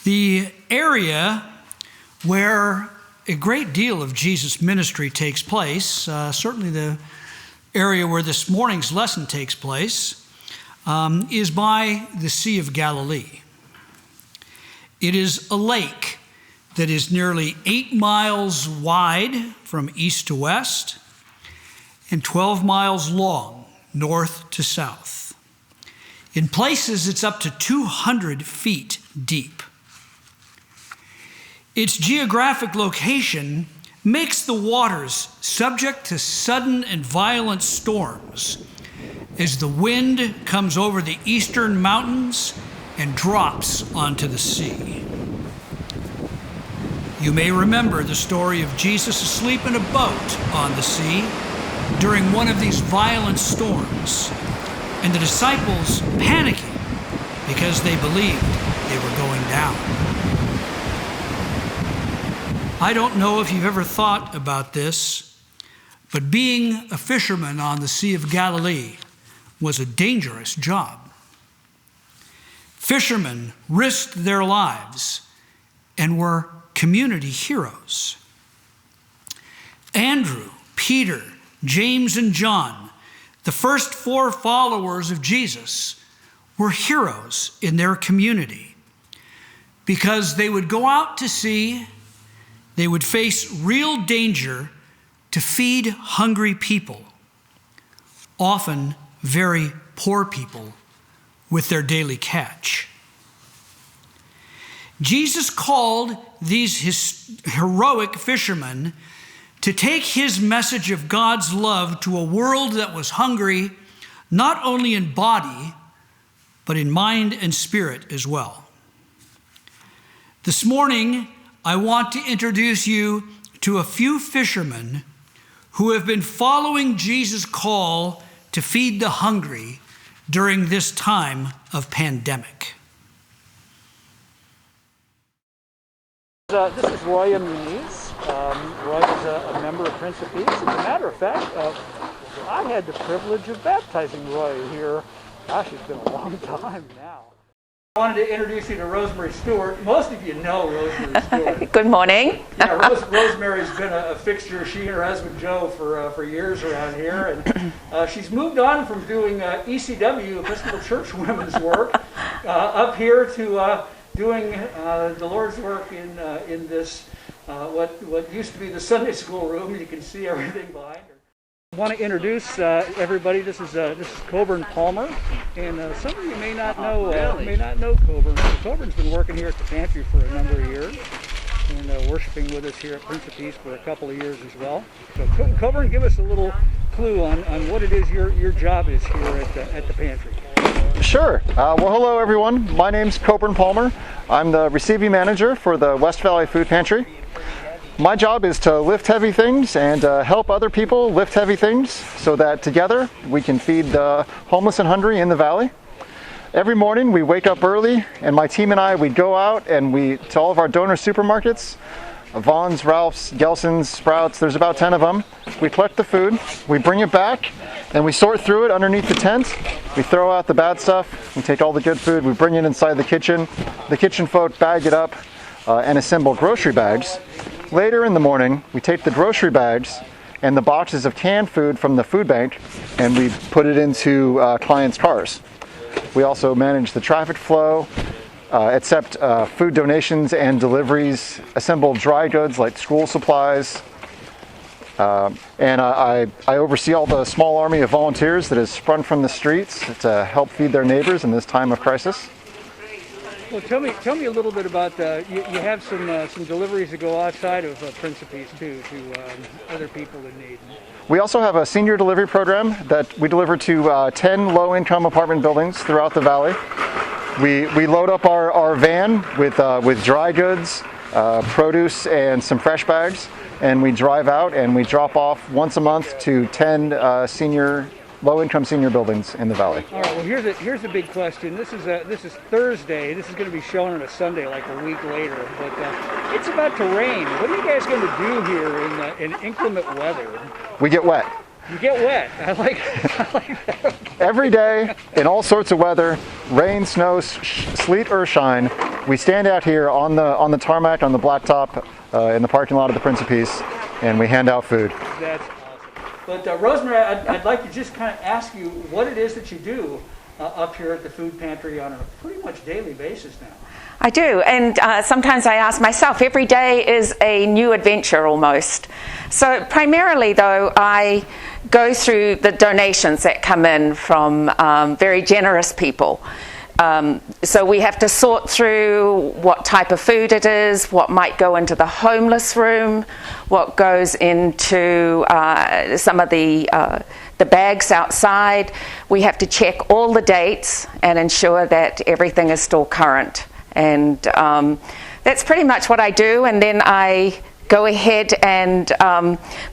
The area where a great deal of Jesus' ministry takes place, certainly the area where this morning's lesson takes place, is by the Sea of Galilee. It is a lake that is nearly 8 miles wide from east to west and 12 miles long north to south. In places, it's up to 200 feet deep. Its geographic location makes the waters subject to sudden and violent storms as the wind comes over the eastern mountains and drops onto the sea. You may remember the story of Jesus asleep in a boat on the sea during one of these violent storms, and the disciples panicking because they believed they were going down. I don't know if you've ever thought about this, but being a fisherman on the Sea of Galilee was a dangerous job. Fishermen risked their lives and were community heroes. Andrew, Peter, James, and John, the first 4 followers of Jesus, were heroes in their community because they would go out to sea, they would face real danger to feed hungry people, often very poor people, with their daily catch. Jesus called these heroic fishermen to take his message of God's love to a world that was hungry, not only in body, but in mind and spirit as well. This morning, I want to introduce you to a few fishermen who have been following Jesus' call to feed the hungry during this time of pandemic. This is Roy Muniz. Roy is a member of Prince of Peace. As a matter of fact, I had the privilege of baptizing Roy here. Gosh, it's been a long time now. I wanted to introduce you to Rosemary Stewart. Most of you know Rosemary Stewart. Good morning. Yeah, Rosemary's been a fixture, she and her husband Joe, for years around here. And she's moved on from doing ECW, Episcopal Church women's work, up here to doing the Lord's work in this, what used to be the Sunday school room. You can see everything behind her. I want to introduce everybody. This is Coburn Palmer, and some of you may not know Coburn. Coburn's been working here at the pantry for a number of years, and worshiping with us here at Prince of Peace for a couple of years as well. So Coburn, give us a little clue on what it is your job is here at the pantry. Sure. Well, hello everyone. My name's Coburn Palmer. I'm the receiving manager for the West Valley Food Pantry. My job is to lift heavy things and help other people lift heavy things so that together we can feed the homeless and hungry in the valley. Every morning we wake up early, and my team and I, we go out and to all of our donor supermarkets, Vaughn's, Ralph's, Gelson's, Sprouts, there's about 10 of them. We collect the food, we bring it back, and we sort through it underneath the tent. We throw out the bad stuff, we take all the good food, we bring it inside the kitchen. The kitchen folk bag it up and assemble grocery bags. Later in the morning, we take the grocery bags and the boxes of canned food from the food bank, and we put it into clients' cars. We also manage the traffic flow, accept food donations and deliveries, assemble dry goods like school supplies, and I oversee all the small army of volunteers that has sprung from the streets to help feed their neighbors in this time of crisis. Well, tell me a little bit about you have some deliveries that go outside of Prince of Peace too, to other people in need. We also have a senior delivery program that we deliver to 10 low-income apartment buildings throughout the valley. We load up our van with dry goods, produce, and some fresh bags, and we drive out and we drop off once a month to 10 low-income senior buildings in the valley. All right. Well, here's a big question. This is Thursday. This is going to be shown on a Sunday, like a week later. But it's about to rain. What are you guys going to do here in inclement weather? We get wet. You get wet. I like that. Every day, in all sorts of weather, rain, snow, sleet, or shine, we stand out here on the tarmac, on the blacktop, in the parking lot of the Prince of Peace, and we hand out food. That's awesome. But Rosemary, I'd like to just kind of ask you what it is that you do up here at the food pantry on a pretty much daily basis now. I do, and sometimes I ask myself, every day is a new adventure almost. So primarily though, I go through the donations that come in from very generous people. So we have to sort through what type of food it is, what might go into the homeless room, what goes into some of the bags outside. We have to check all the dates and ensure that everything is still current. And that's pretty much what I do. And then I go ahead and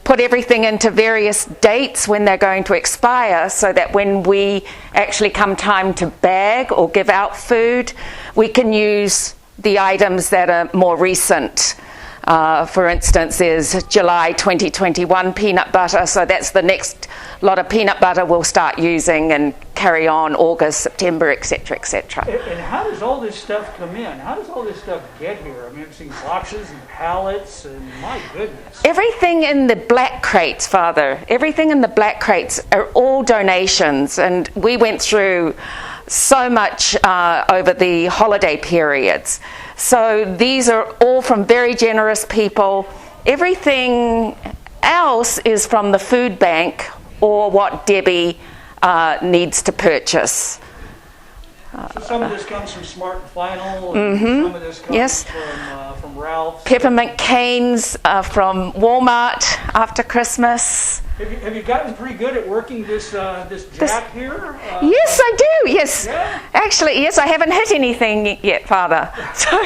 put everything into various dates when they're going to expire, so that when we actually come time to bag or give out food, we can use the items that are more recent. For instance, there's July 2021 peanut butter, so that's the next lot of peanut butter we'll start using and carry on August, September, etc., etc. And how does all this stuff come in? How does all this stuff get here? I mean, I've seen boxes and pallets, and my goodness. Everything in the black crates, Father, everything in the black crates are all donations, and we went through so much over the holiday periods. So these are all from very generous people. Everything else is from the food bank or what Debbie needs to purchase. So some of this comes from Smart and Final, and some of this comes from Ralph's. Peppermint canes from Walmart after Christmas. Have you gotten pretty good at working this jack here? Yes, I do. Yes, Yeah? actually, yes. I haven't hit anything yet, Father. So,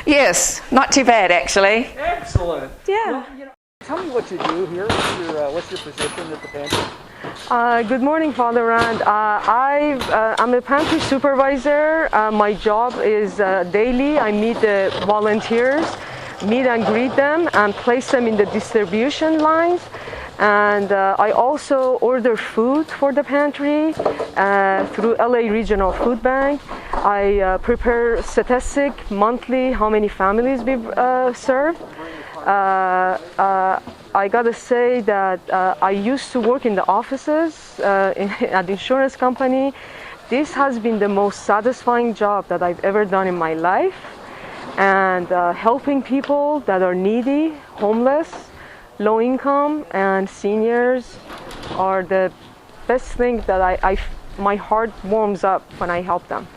yes, not too bad, actually. Excellent. Yeah. Well, tell me what you do here. What's your position at the pantry? Good morning, Father Rand. I'm a pantry supervisor. My job is daily. I meet the volunteers, meet and greet them, and place them in the distribution lines. And I also order food for the pantry through LA Regional Food Bank. I prepare statistic monthly, how many families we've served. I gotta say that I used to work in the offices at the insurance company. This has been the most satisfying job that I've ever done in my life. And helping people that are needy, homeless, low income, and seniors are the best thing that my heart warms up when I help them.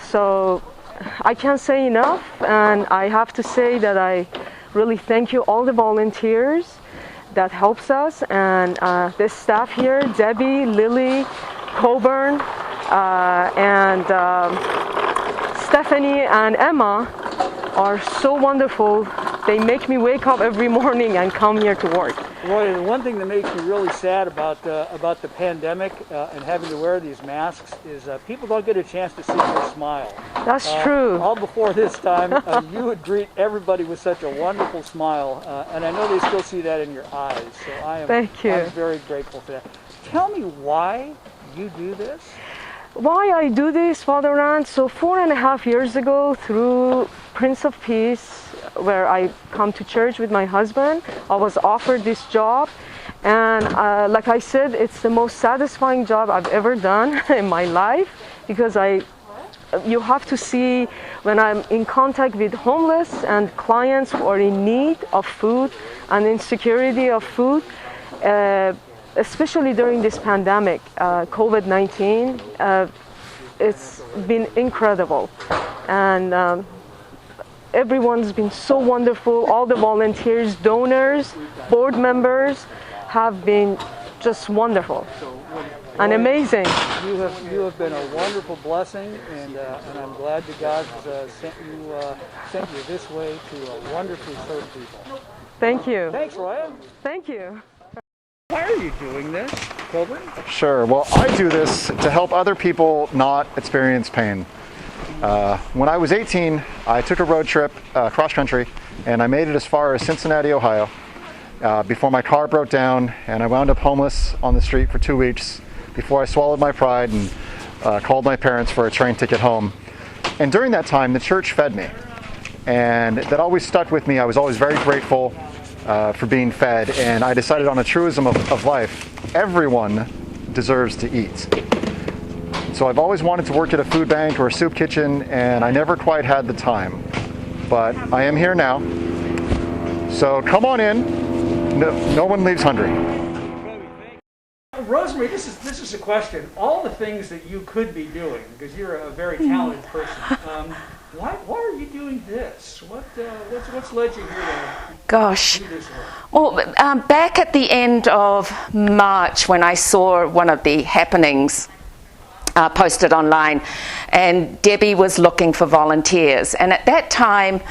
So I can't say enough, and I have to say that I really thank you all the volunteers that helps us, and this staff here, Debbie, Lily, Coburn, and Stephanie and Emma are so wonderful. They make me wake up every morning and come here to work. Roy, the one thing that makes me really sad about the pandemic and having to wear these masks is people don't get a chance to see your smile. That's true. All before this time, you would greet everybody with such a wonderful smile, and I know they still see that in your eyes. So Thank you. I'm very grateful for that. Tell me why you do this. Why I do this, Father Rand? So 4.5 years ago, through Prince of Peace, where I come to church with my husband, I was offered this job, and like I said, it's the most satisfying job I've ever done in my life, because you have to see when I'm in contact with homeless and clients who are in need of food and insecurity of food, especially during this pandemic, COVID-19, it's been incredible. And everyone's been so wonderful. All the volunteers, donors, board members have been just wonderful and amazing. You have been a wonderful blessing, and I'm glad that God sent you this way to wonderfully serve people. Thank you. Thanks, Roy. Thank you. Why are you doing this, Coburn? Sure. Well, I do this to help other people not experience pain. When I was 18, I took a road trip cross country, and I made it as far as Cincinnati, Ohio, before my car broke down, and I wound up homeless on the street for 2 weeks before I swallowed my pride and called my parents for a train ticket home. And during that time, the church fed me. And that always stuck with me. I was always very grateful for being fed. And I decided on a truism of life: everyone deserves to eat. So I've always wanted to work at a food bank or a soup kitchen, and I never quite had the time. But I am here now. So come on in. No one leaves hungry. Rosemary, this is a question. All the things that you could be doing, because you're a very talented person, why are you doing this? What's led you here to Gosh. do this work? Well, back at the end of March, when I saw one of the happenings posted online, and Debbie was looking for volunteers. And at that time,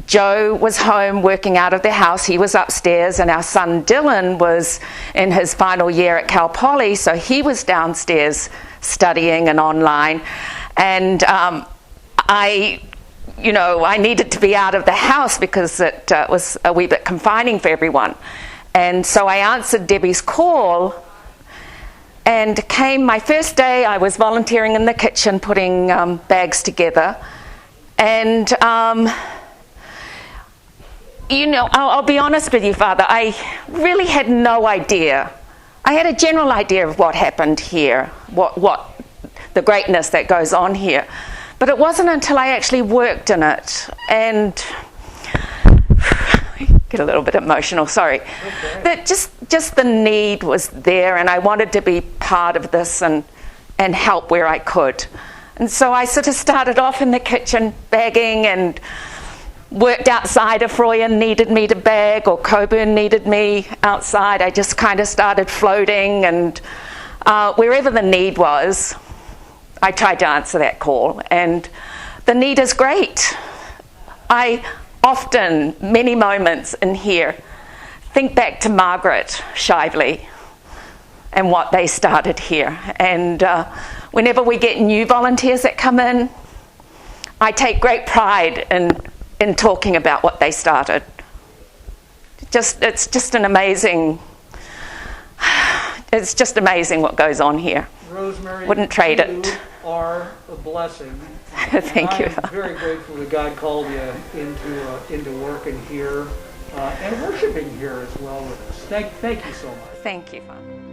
Joe was home working out of the house. He was upstairs, and our son Dylan was in his final year at Cal Poly, so he was downstairs studying and online. And I needed to be out of the house because it was a wee bit confining for everyone. And so I answered Debbie's call, and came my first day. I was volunteering in the kitchen, putting bags together. And I'll be honest with you, Father, I really had no idea. I had a general idea of what happened here, what the greatness that goes on here. But it wasn't until I actually worked in it, and I get a little bit emotional, sorry. Okay. That just the need was there, and I wanted to be part of this and help where I could. And so I sort of started off in the kitchen bagging, and worked outside if Royan needed me to bag or Coburn needed me outside. I just kind of started floating, and wherever the need was, I tried to answer that call. And the need is great. I often, many moments in here, think back to Margaret Shively and what they started here. And whenever we get new volunteers that come in, I take great pride in talking about what they started. It's just amazing what goes on here. Rosemary, Wouldn't trade you it. are a blessing. Thank you. I'm very grateful that God called you into working here and worshiping here as well with us. Thank you so much. Thank you, Father.